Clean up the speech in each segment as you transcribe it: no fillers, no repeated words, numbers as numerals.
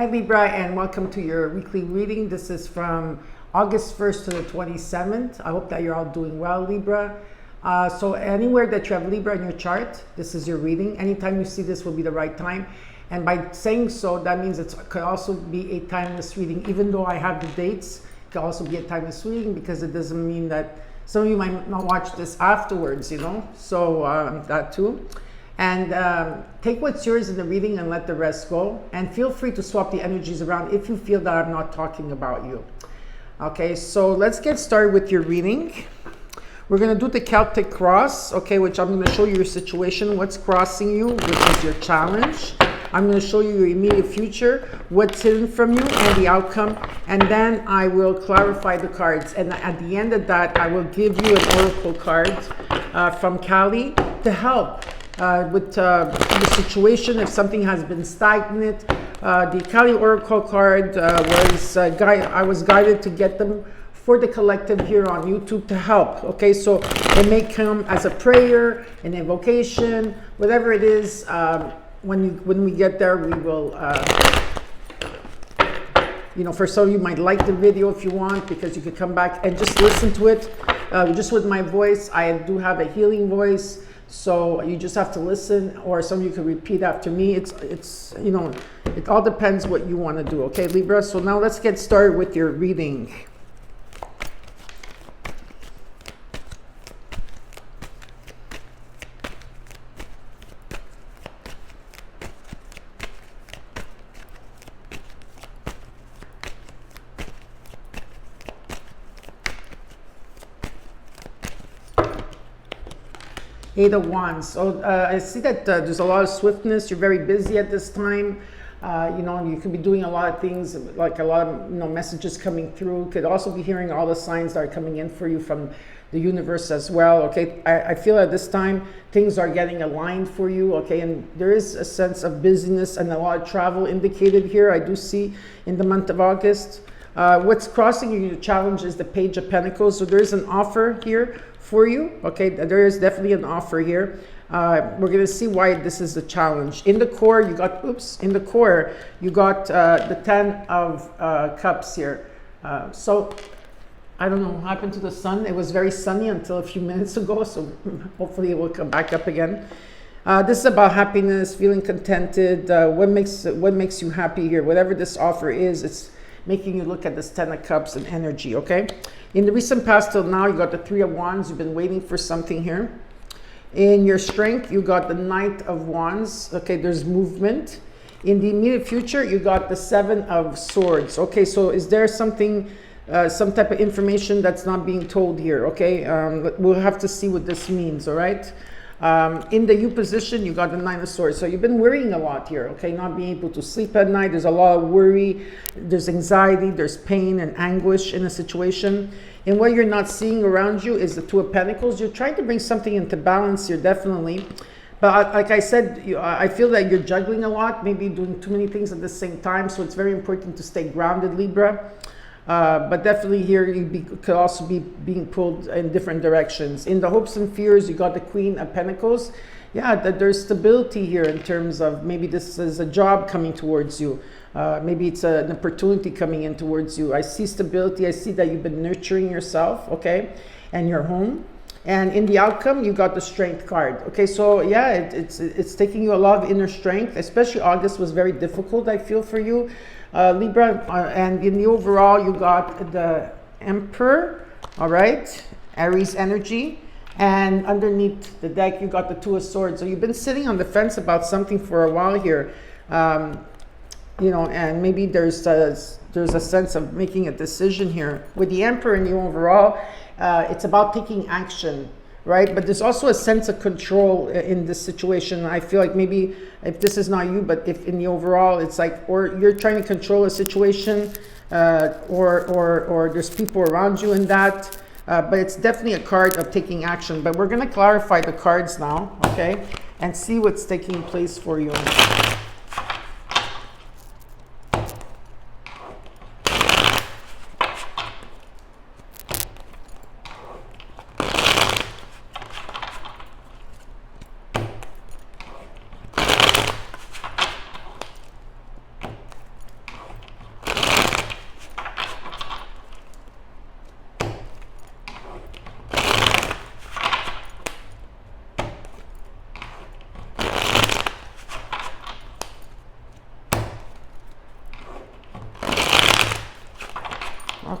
Hi Libra, and welcome to your weekly reading. This is from August 1st to the 27th. I hope that you're all doing well, Libra. So anywhere that you have Libra in your chart, this is your reading. Anytime you see this will be the right time. And by saying so, that means it could also be a timeless reading. Even though I have the dates, it could also be a timeless reading because it doesn't mean that some of you might not watch this afterwards, you know? So that too. And take what's yours in the reading and let the rest go. And feel free to swap the energies around if you feel that I'm not talking about you. Okay, so let's get started with your reading. We're going to do the Celtic cross, okay, which I'm going to show you your situation, what's crossing you, which is your challenge. I'm going to show you your immediate future, what's hidden from you, and the outcome. And then I will clarify the cards. And at the end of that, I will give you an oracle card from Kali to help with the situation if something has been stagnant. The Kali Oracle card I was guided to get them for the collective here on YouTube to help. Okay, so it may come as a prayer, an invocation, whatever it is. When we get there, we will. For some of you might like the video if you want, because you could come back and just listen to it. Just with my voice, I do have a healing voice. So you just have to listen, or some of you can repeat after me. It all depends what you want to do. Okay, Libra. So now let's get started with your reading. Eight of Wands. So I see that there's a lot of swiftness. You're very busy at this time. You could be doing a lot of things, like a lot of messages coming through. Could also be hearing all the signs that are coming in for you from the universe as well. Okay, I feel at this time things are getting aligned for you. Okay, and there is a sense of busyness and a lot of travel indicated here. I do see in the month of August. What's crossing you, your challenge is the Page of Pentacles. So there is an offer here for you. Okay, there is definitely an offer here. We're going to see why this is a challenge. In the core, you got the 10 of Cups here. So I don't know what happened to the sun. It was very sunny until a few minutes ago, so hopefully it will come back up again. This is about happiness, feeling contented. What makes you happy here? Whatever this offer is, it's making you look at this 10 of Cups and energy, okay? In the recent past till now, you got the 3 of Wands. You've been waiting for something here. In your strength, you got the Knight of Wands. Okay, there's movement. In the immediate future, you got the 7 of Swords. Okay, so is there something, some type of information that's not being told here, okay? We'll have to see what this means, all right? In the U position, you got the 9 of Swords. So you've been worrying a lot here, okay? Not being able to sleep at night. There's a lot of worry. There's anxiety. There's pain and anguish in a situation. And what you're not seeing around you is the 2 of Pentacles. You're trying to bring something into balance here, definitely. But like I said, I feel that you're juggling a lot, maybe doing too many things at the same time. So it's very important to stay grounded, Libra. But definitely here could also be being pulled in different directions. In the hopes and fears, you got the Queen of Pentacles. Yeah, that there's stability here in terms of maybe this is a job coming towards you. Maybe it's an opportunity coming in towards you. I see stability. I see that you've been nurturing yourself, okay, and your home. And in the outcome, you got the Strength card. Okay, so yeah, it's taking you a lot of inner strength. Especially August was very difficult, I feel, for you. Libra, and in the overall, you got the Emperor, all right, Aries energy, and underneath the deck, you got the 2 of Swords. So you've been sitting on the fence about something for a while here, and maybe there's a sense of making a decision here. With the Emperor in the overall, it's about taking action. Right, but there's also a sense of control in this situation. I feel like maybe if this is not you, but if in the overall, it's like, or you're trying to control a situation, or there's people around you in that. But it's definitely a card of taking action. But we're going to clarify the cards now, okay, and see what's taking place for you.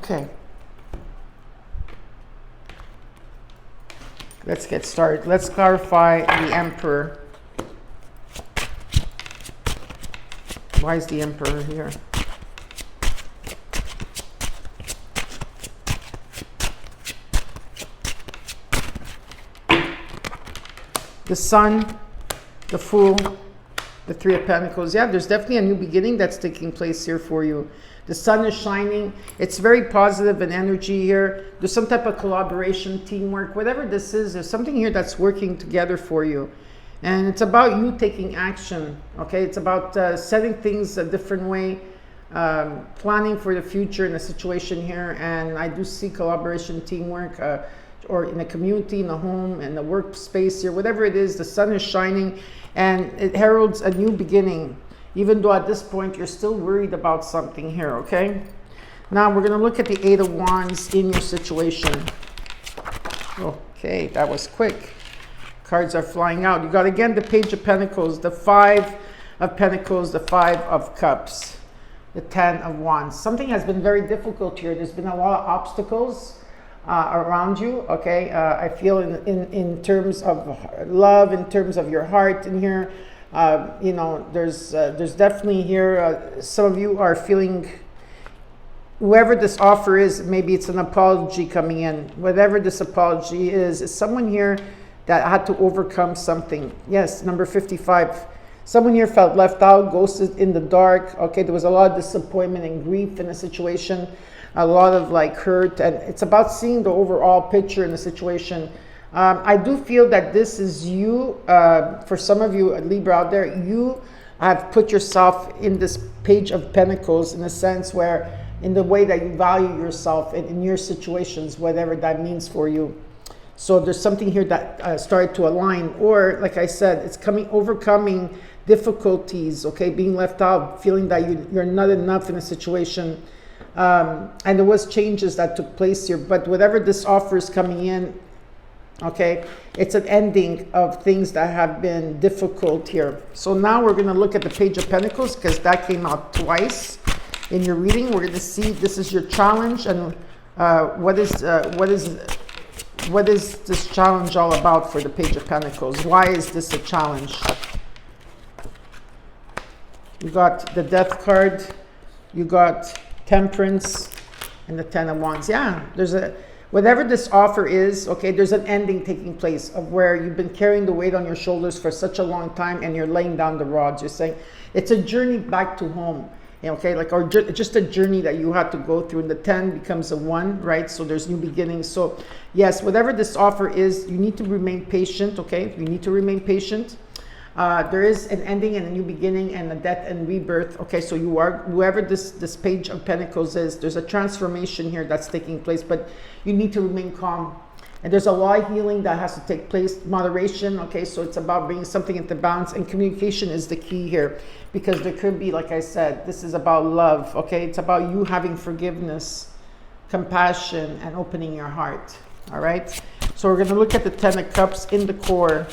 Okay. Let's get started. Let's clarify the Emperor. Why is the Emperor here? The Sun, the Fool, the Three of Pentacles. Yeah, there's definitely a new beginning that's taking place here for you. The sun is shining. It's very positive in energy here. There's some type of collaboration, teamwork, whatever this is. There's something here that's working together for you. And it's about you taking action, okay? It's about setting things a different way, planning for the future in a situation here. And I do see collaboration, teamwork, or in a community, in a home, in a workspace here, whatever it is, the sun is shining and it heralds a new beginning. Even though at this point you're still worried about something here, okay? Now we're gonna look at the Eight of Wands in your situation. Okay, that was quick. Cards are flying out. You got again the Page of Pentacles, the Five of Pentacles, the Five of Cups, the Ten of Wands. Something has been very difficult here. There's been a lot of obstacles around you, okay? I feel in terms of love, in terms of your heart in here. You know, there's definitely here, some of you are feeling, whoever this offer is, maybe it's an apology coming in. Whatever this apology is someone here that had to overcome something. Yes, number 55. Someone here felt left out, ghosted in the dark. Okay, there was a lot of disappointment and grief in a situation, a lot of like hurt, and it's about seeing the overall picture in the situation. I do feel that this is you, for some of you, Libra out there, you have put yourself in this Page of Pentacles in a sense where, in the way that you value yourself in your situations, whatever that means for you. So there's something here that started to align, or like I said, it's overcoming difficulties, okay, being left out, feeling that you're not enough in a situation. And there was changes that took place here, but whatever this offer is coming in, okay, it's an ending of things that have been difficult here. So now we're going to look at the Page of Pentacles because that came out twice in your reading. We're going to see this is your challenge, and what is this challenge all about for the Page of Pentacles? Why is this a challenge? You got the Death card, you got Temperance, and the Ten of Wands. Yeah, whatever this offer is, okay, there's an ending taking place of where you've been carrying the weight on your shoulders for such a long time and you're laying down the rods. You're saying it's a journey back to home, okay, like, or just a journey that you had to go through. And the 10 becomes a 1, right? So there's new beginnings. So yes, whatever this offer is, you need to remain patient, okay? You need to remain patient. There is an ending and a new beginning and a death and rebirth. Okay, so you are, whoever this Page of Pentacles is, there's a transformation here that's taking place, but you need to remain calm. And there's a lot of healing that has to take place, moderation, okay? So it's about bringing something into balance, and communication is the key here, because there could be, like I said, this is about love, okay? It's about you having forgiveness, compassion, and opening your heart, all right? So we're gonna look at the Ten of Cups in the core.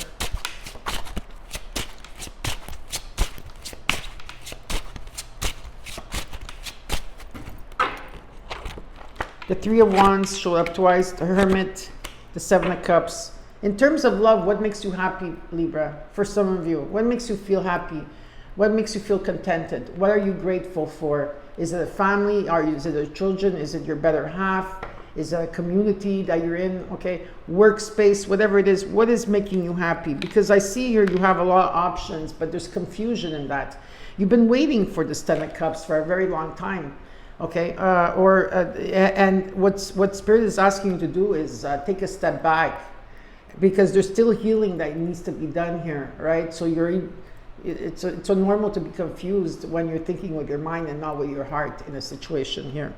The Three of Wands showed up twice, the Hermit, the Seven of Cups. In terms of love, what makes you happy, Libra? For some of you, what makes you feel happy? What makes you feel contented? What are you grateful for? Is it a family? Is it a children? Is it your better half? Is it a community that you're in? Okay, workspace, whatever it is, what is making you happy? Because I see here you have a lot of options, but there's confusion in that. You've been waiting for this Ten of Cups for a very long time. Okay, and what Spirit is asking you to do is take a step back, because there's still healing that needs to be done here, right? So it's so normal to be confused when you're thinking with your mind and not with your heart in a situation here.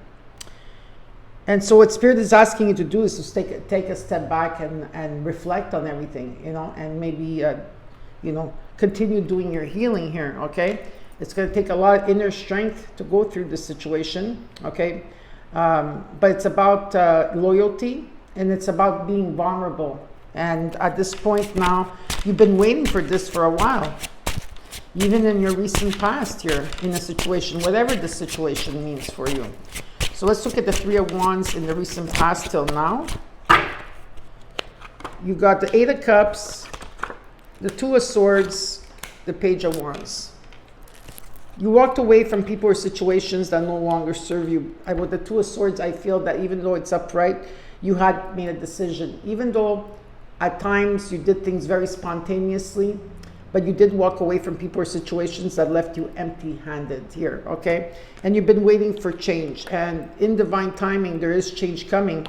And so what Spirit is asking you to do is to take a step back and reflect on everything, you know, and maybe continue doing your healing here. Okay. It's going to take a lot of inner strength to go through this situation, okay? But it's about loyalty, and it's about being vulnerable. And at this point now, you've been waiting for this for a while. Even in your recent past here, in a situation, whatever the situation means for you. So So let's look at the Three of Wands in the recent past till now. You got the Eight of Cups, the Two of Swords, the Page of Wands. You walked away from people or situations that no longer serve you. With the Two of Swords, I feel that even though it's upright, you had made a decision. Even though at times you did things very spontaneously, but you did walk away from people or situations that left you empty-handed here, okay? And you've been waiting for change. And in divine timing, there is change coming.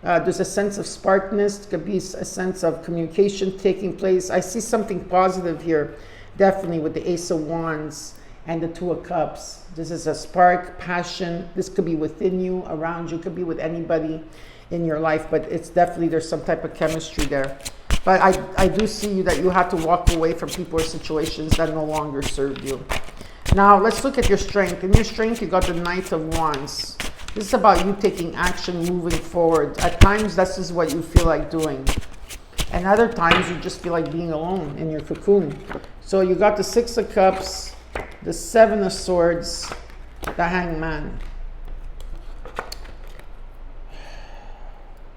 There's a sense of sparkness. It could be a sense of communication taking place. I see something positive here, definitely, with the Ace of Wands and the Two of Cups. This is a spark, passion. This could be within you, around you, could be with anybody in your life, but it's definitely, there's some type of chemistry there. But I do see you that you have to walk away from people or situations that no longer serve you. Now, let's look at your strength. In your strength, you got the Knight of Wands. This is about you taking action, moving forward. At times, this is what you feel like doing. And other times, you just feel like being alone in your cocoon. So you got the Six of Cups, the Seven of Swords, the Hangman.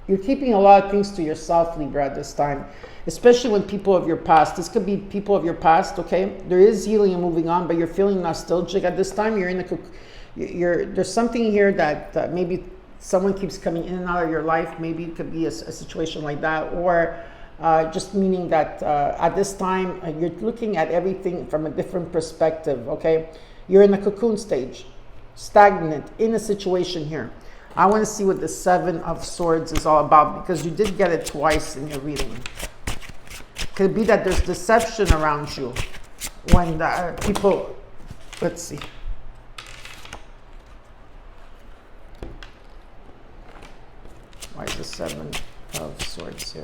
You're keeping a lot of things to yourself, Libra, at this time, especially when people of your past. This could be people of your past, okay? There is healing and moving on, but you're feeling nostalgic at this time. You're in there's something here that maybe someone keeps coming in and out of your life. Maybe it could be a situation like that, or just meaning that at this time you're looking at everything from a different perspective, okay? You're in the cocoon stage, stagnant in a situation here. I want to see what the Seven of Swords is all about, because you did get it twice in your reading. Could it be that there's deception around you when people, let's see. Why is the Seven of Swords here?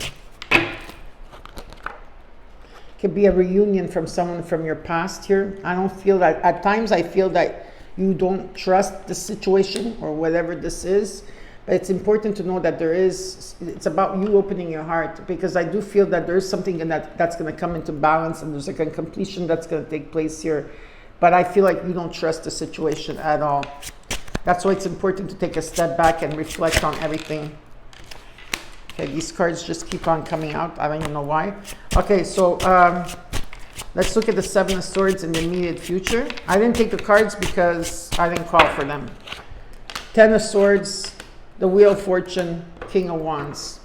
Could be a reunion from someone from your past here. I don't feel that, at times I feel that you don't trust the situation or whatever this is, but it's important to know that it's about you opening your heart, because I do feel that there is something that's going to come into balance, and there's like a completion that's going to take place here, but I feel like you don't trust the situation at all. That's why it's important to take a step back and reflect on everything. Okay, these cards just keep on coming out. I don't even know why. Okay, so let's look at the Seven of Swords in the immediate future. I didn't take the cards because I didn't call for them. Ten of Swords, the Wheel of Fortune, King of Wands.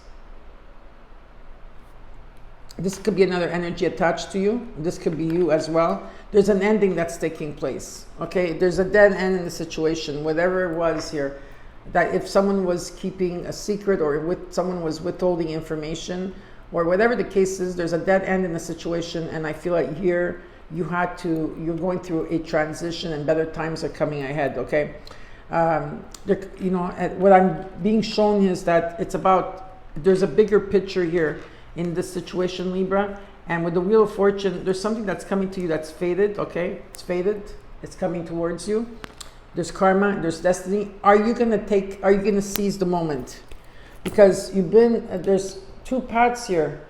This could be another energy attached to you. This could be you as well. There's an ending that's taking place. Okay, there's a dead end in the situation, whatever it was here. That if someone was keeping a secret, or someone was withholding information, or whatever the case is, there's a dead end in the situation. And I feel like here you're going through a transition, and better times are coming ahead, okay? What I'm being shown is that it's about, there's a bigger picture here in this situation, Libra. And with the Wheel of Fortune, there's something that's coming to you that's faded, okay? It's faded, it's coming towards you. There's karma, there's destiny. Are you gonna seize the moment? Because there's two paths here,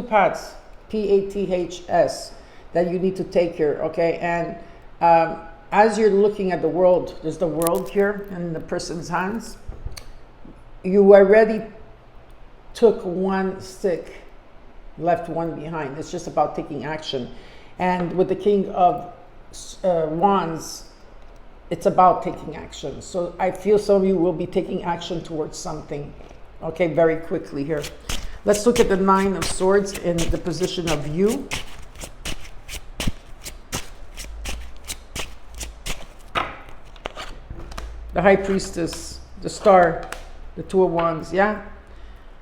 paths, P-A-T-H-S, that you need to take here, okay? And as you're looking at the world, there's the world here in the person's hands. You already took one stick, left one behind. It's just about taking action. And with the King of Wands, it's about taking action. So I feel some of you will be taking action towards something, okay, very quickly here. Let's look at the Nine of Swords in the position of you. The High Priestess, the Star, the Two of Wands, yeah?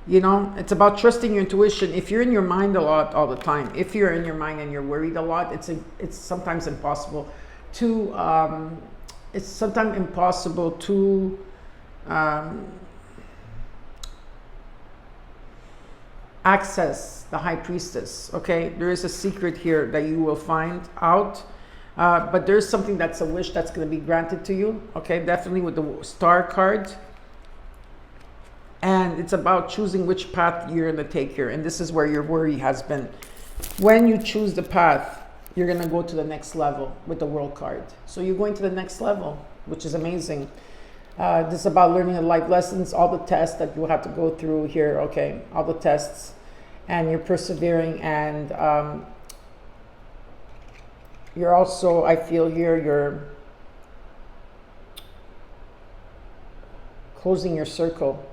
You know, it's about trusting your intuition. If you're in your mind a lot all the time, if you're in your mind and you're worried a lot, it's sometimes impossible to access the High Priestess, okay? There is a secret here that you will find out, but there's something that's a wish that's going to be granted to you, okay? Definitely with the Star card. And it's about choosing which path you're going to take here. And this is where your worry has been. When you choose the path, you're going to go to the next level with the World card. So you're going to the next level, which is amazing. This is about learning the life lessons, all the tests that you have to go through here, okay? All the tests, and you're persevering, and you're also, I feel here, you're closing your circle.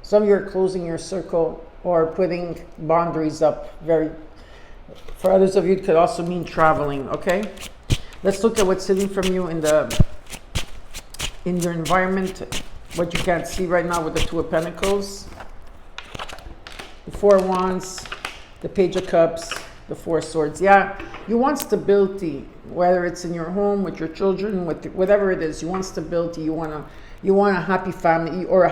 Some of you are closing your circle or putting boundaries up. For others of you, it could also mean traveling, okay? Let's look at what's hidden from you in your environment, what you can't see right now with the Two of Pentacles, the Four of Wands, the Page of Cups, the Four of Swords. Yeah, you want stability, whether it's in your home, with your children, with whatever it is. You want stability. You want a happy family, or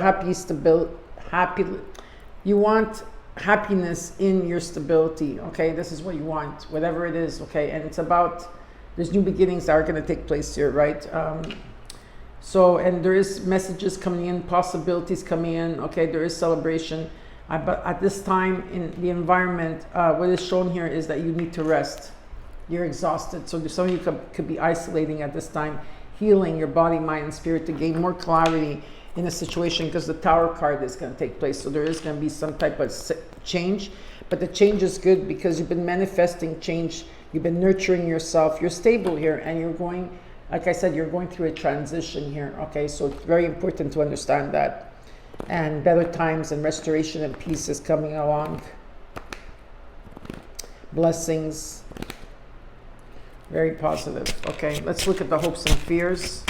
you want happiness in your stability, okay? This is what you want, whatever it is, okay? And it's about, there's new beginnings that are going to take place here, right? And there is messages coming in, possibilities coming in, okay? There is celebration. But at this time in the environment, what is shown here is that you need to rest. You're exhausted. So some of you could be isolating at this time, healing your body, mind, and spirit to gain more clarity in a situation, because the Tower card is going to take place. So there is going to be some type of change, but the change is good because you've been manifesting change. You've been nurturing yourself. You're stable here, and you're going, like I said, you're going through a transition here, okay? So it's very important to understand that. And better times and restoration and peace is coming along. Blessings. Very positive. Okay, let's look at the hopes and fears.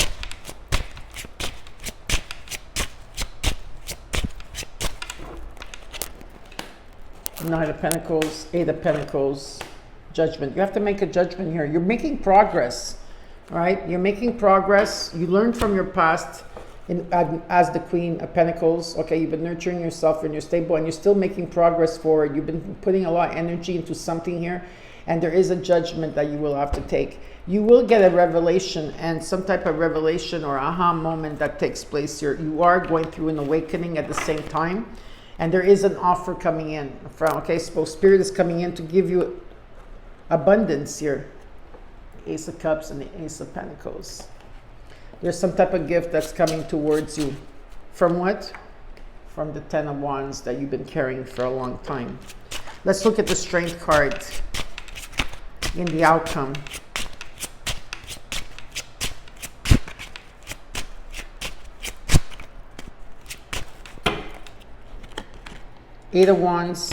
Knight of Pentacles, Eight of Pentacles, Judgment. You have to make a judgment here. You're making progress, right? You're making progress. You learned from your past as the Queen of Pentacles. Okay, you've been nurturing yourself and you're stable, and you're still making progress forward. You've been putting a lot of energy into something here, and there is a judgment that you will have to take. You will get a revelation, and some type of revelation or aha moment that takes place here. You are going through an awakening at the same time. And there is an offer coming in from, okay, so Spirit is coming in to give you abundance here. Ace of Cups and the Ace of Pentacles. There's some type of gift that's coming towards you. From what? From the Ten of Wands that you've been carrying for a long time. Let's look at the Strength card in the outcome. Eight of Wands,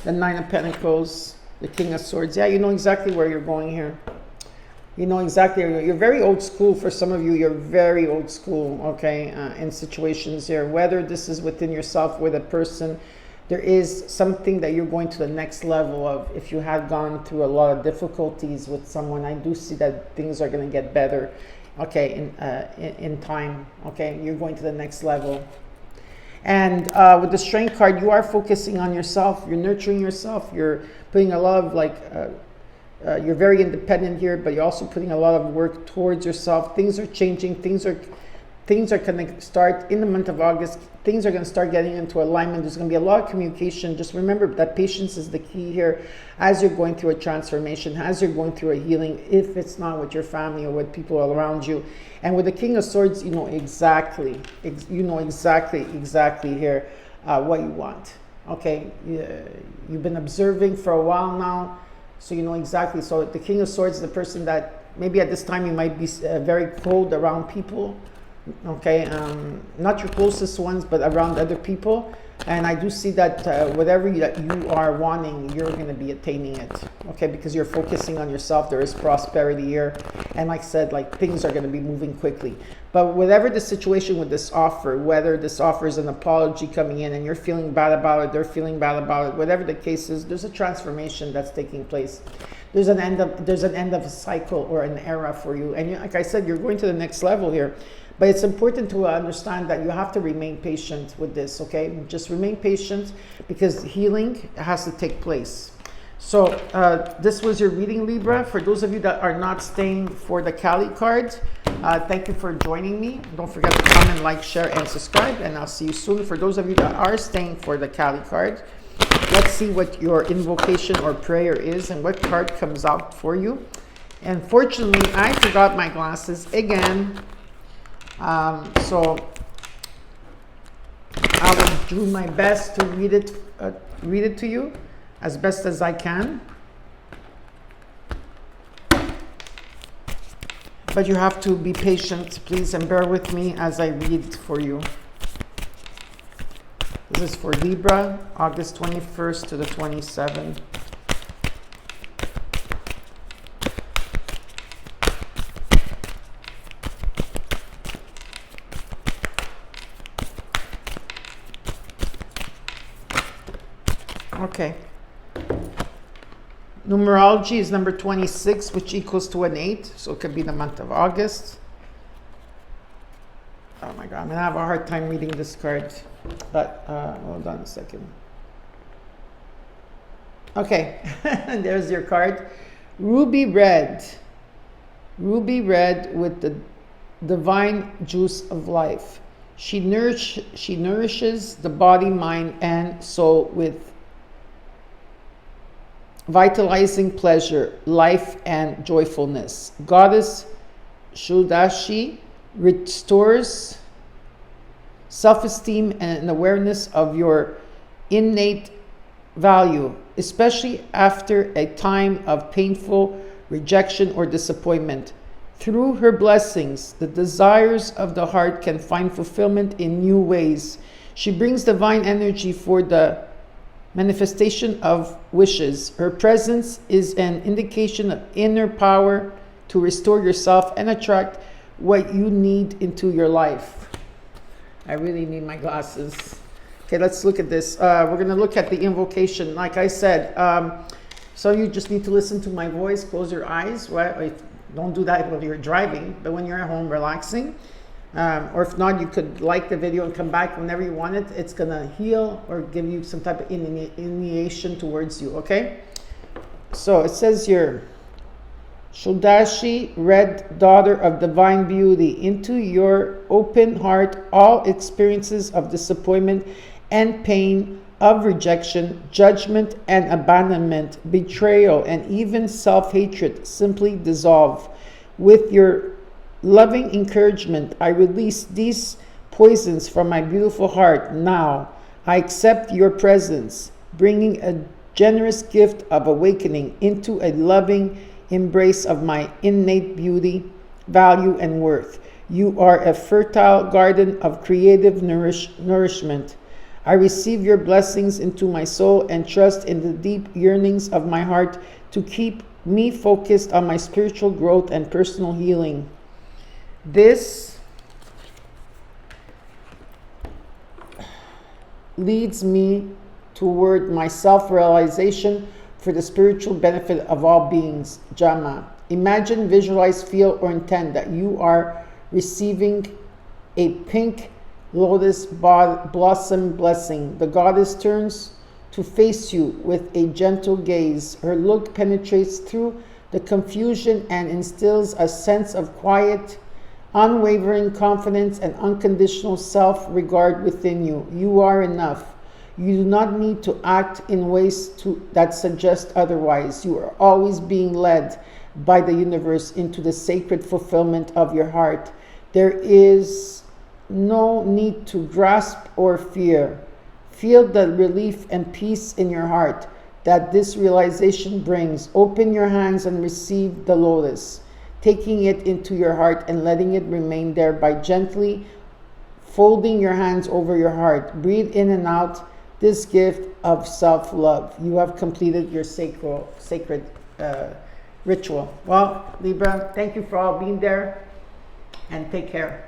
the Nine of Pentacles, the King of Swords. Yeah, you know exactly where you're going here. You know exactly. You're very old school. For some of you, you're very old school, okay, in situations here. Whether this is within yourself, with a person, there is something that you're going to the next level of. If you have gone through a lot of difficulties with someone, I do see that things are going to get better, okay, in time, okay? You're going to the next level. And with the Strength card, you are focusing on yourself. You're nurturing yourself. You're putting a lot of you're very independent here, but you're also putting a lot of work towards yourself. Things are changing. Things are going to start in the month of August. Things are going to start getting into alignment. There's going to be a lot of communication. Just remember that patience is the key here as you're going through a transformation, as you're going through a healing, if it's not with your family or with people around you. And with the King of Swords, you know exactly here what you want. Okay, you've been observing for a while now, so you know exactly. So the King of Swords is the person that maybe at this time you might be very cold around people. Okay, not your closest ones, but around other people. And I do see that whatever that you are wanting, you're going to be attaining it. Okay, because you're focusing on yourself. There is prosperity here, and like I said, like things are going to be moving quickly. But whatever the situation with this offer, whether this offer is an apology coming in and you're feeling bad about it, they're feeling bad about it, whatever the case is, there's a transformation that's taking place. There's an end of a cycle or an era for you, and like I said, you're going to the next level here. But it's important to understand that you have to remain patient with this, okay? Just remain patient because healing has to take place. So this was your reading, Libra. For those of you that are not staying for the Kali card, thank you for joining me. Don't forget to comment, like, share, and subscribe, and I'll see you soon. For those of you that are staying for the Kali card, let's see what your invocation or prayer is and what card comes out for you. And fortunately, I forgot my glasses again. So I will do my best to read it to you as best as I can. But you have to be patient, please, and bear with me as I read for you. This is for Libra, August 21st to the 27th. Okay. Numerology is number 26, which equals to an 8, so it could be the month of August. Oh my God, I'm gonna have a hard time reading this card, but hold on a second. Okay, there's your card. Ruby red with the divine juice of life. She nourishes the body, mind, and soul with vitalizing pleasure, life, and joyfulness. Goddess Shudashi restores self-esteem and an awareness of your innate value, especially after a time of painful rejection or disappointment. Through her blessings, the desires of the heart can find fulfillment in new ways. She brings divine energy for the manifestation of wishes. Her presence is an indication of inner power to restore yourself and attract what you need into your life. I really need my glasses. Okay, let's look at this. We're going to look at the invocation. Like I said, so you just need to listen to my voice, close your eyes. Right? Don't do that while you're driving, but when you're at home relaxing. Or if not, you could like the video and come back whenever you want it. It's going to heal or give you some type of initiation towards you, okay? So it says here, Shudashi, red daughter of divine beauty, into your open heart all experiences of disappointment and pain, of rejection, judgment and abandonment, betrayal, and even self-hatred simply dissolve. With your loving encouragement, I release these poisons from my beautiful heart now. I accept your presence, bringing a generous gift of awakening into a loving embrace of my innate beauty, value, and worth. You are a fertile garden of creative nourishment. I receive your blessings into my soul and trust in the deep yearnings of my heart to keep me focused on my spiritual growth and personal healing. This leads me toward my self-realization for the spiritual benefit of all beings. Jama. Imagine, visualize, feel, or intend that you are receiving a pink lotus blossom blessing. The goddess turns to face you with a gentle gaze. Her look penetrates through the confusion and instills a sense of quiet, unwavering confidence and unconditional self-regard within you. You are enough. You do not need to act in ways that suggest otherwise. You are always being led by the universe into the sacred fulfillment of your heart. There is no need to grasp or fear. Feel the relief and peace in your heart that this realization brings. Open your hands and receive the lotus, taking it into your heart and letting it remain there by gently folding your hands over your heart. Breathe in and out this gift of self-love. You have completed your sacred ritual. Well, Libra, thank you for all being there, and take care.